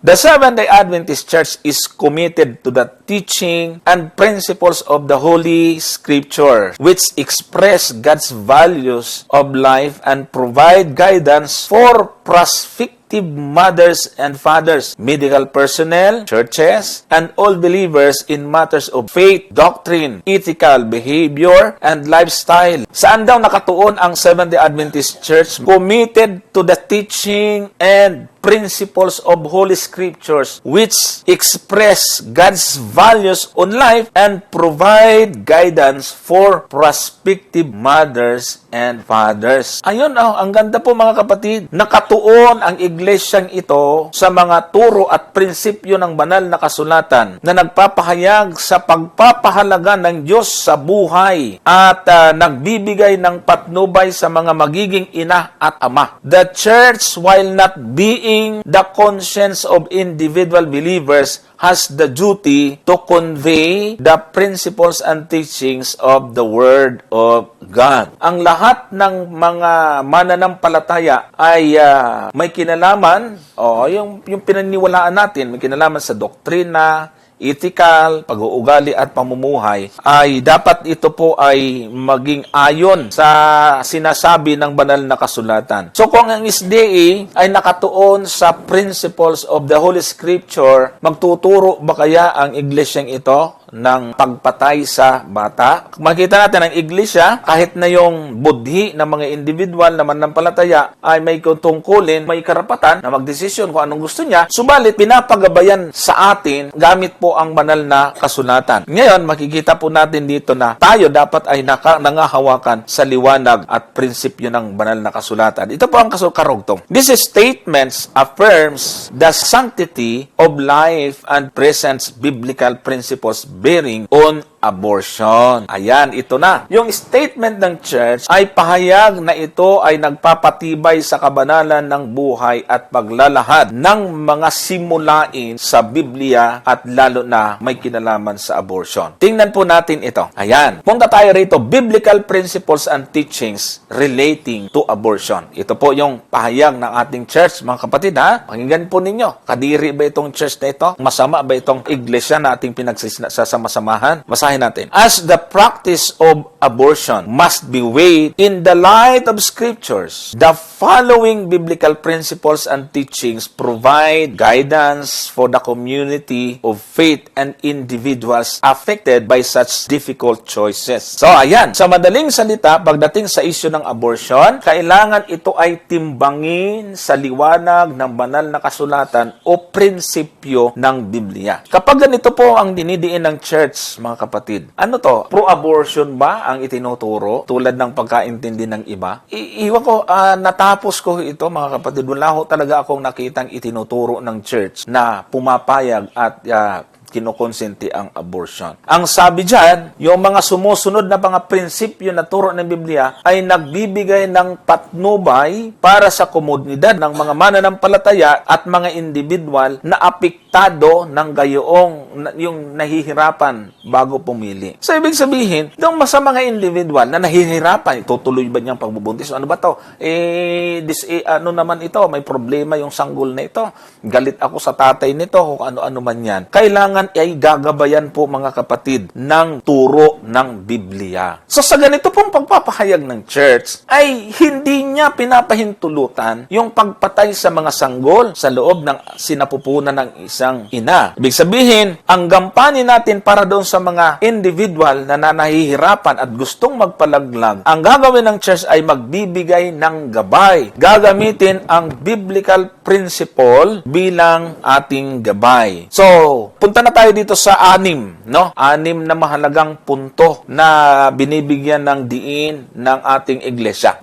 The Seventh-day Adventist Church is committed to the teaching and principles of the Holy Scripture, which express God's values of life and provide guidance for prospective mothers and fathers, medical personnel, churches, and all believers in matters of faith, doctrine, ethical behavior, and lifestyle. Saan daw nakatuon ang Seventh-day Adventist Church? Committed to the teaching and principles of Holy Scriptures which express God's values on life and provide guidance for prospective mothers and fathers. Ayun, ang ganda po mga kapatid. Nakatuon ang iglesyang ito sa mga turo at prinsipyo ng banal na kasulatan na nagpapahayag sa pagpapahalaga ng Diyos sa buhay at nagbibigay ng patnubay sa mga magiging ina at ama. The church, while not being the conscience of individual believers, has the duty to convey the principles and teachings of the Word of God. Ang lahat ng mga mananampalataya ay may kinalaman, yung pinaniwalaan natin, may kinalaman sa doktrina, ethical, pag-uugali at pamumuhay, ay dapat ito po ay maging ayon sa sinasabi ng banal na kasulatan. So kung ang SDA ay nakatuon sa principles of the Holy Scripture, magtuturo ba kaya ang iglesyang ito ng pagpatay sa bata? Makita natin ang iglesia, kahit na yung budhi ng mga individual na manampalataya ay may tungkulin, may karapatan na magdesisyon kung anong gusto niya, subalit pinapagabayan sa atin gamit po ang banal na kasulatan. Ngayon, makikita po natin dito na tayo dapat ay nangahawakan sa liwanag at prinsipyo ng banal na kasulatan. Ito po ang karugtong. This statements affirms the sanctity of life and presents biblical principles bearing on abortion. Ayan, ito na. Yung statement ng church ay pahayag na ito ay nagpapatibay sa kabanalan ng buhay at paglalahad ng mga simulain sa Biblia at lalo na may kinalaman sa abortion. Tingnan po natin ito. Ayan. Punta tayo rito. Biblical principles and teachings relating to abortion. Ito po yung pahayag ng ating church, mga kapatid, ha? Pakinggan po ninyo. Kadiri ba itong church na ito? Masama ba itong iglesia na ating pinagsasama-samahan? Masahin natin. As the practice of abortion must be weighed in the light of scriptures, the following biblical principles and teachings provide guidance for the community of faith and individuals affected by such difficult choices. So, ayan. Sa madaling salita, pagdating sa isyu ng abortion, kailangan ito ay timbangin sa liwanag ng banal na kasulatan o prinsipyo ng Biblia. Kapag ganito po ang dinidiin ng church, mga kapatid, ano to? Pro-abortion ba ang itinuturo tulad ng pagkaintindi ng iba? Iwan ko, natapos ko ito, mga kapatid. Wala ho talaga akong nakitang itinuturo ng church na pumapayag at kinukonsenti ang abortion. Ang sabi dyan, yung mga sumusunod na mga prinsipyo na turo ng Biblia ay nagbibigay ng patnubay para sa komunidad ng mga mananampalataya at mga individual na apektado ng gayoong yung nahihirapan bago pumili. So, ibig sabihin, yung sa mga individual na nahihirapan, tutuloy ba niyang pagbubuntis? Ano ba to? Ano naman ito? May problema yung sanggol na ito. Galit ako sa tatay nito, kung ano-ano man yan. Kailangan ay gagabayan po, mga kapatid, ng turo ng Biblia. So sa ganito pong pagpapahayag ng church, ay hindi niya pinapahintulutan yung pagpatay sa mga sanggol sa loob ng sinapupunan ng isang ina. Ibig sabihin, ang gampanin natin para doon sa mga individual na nahihirapan at gustong magpalaglag, ang gagawin ng church ay magbibigay ng gabay. Gagamitin ang biblical principle bilang ating gabay. So, punta na tayo dito sa 6 na mahalagang punto na binibigyan ng diin ng ating iglesia.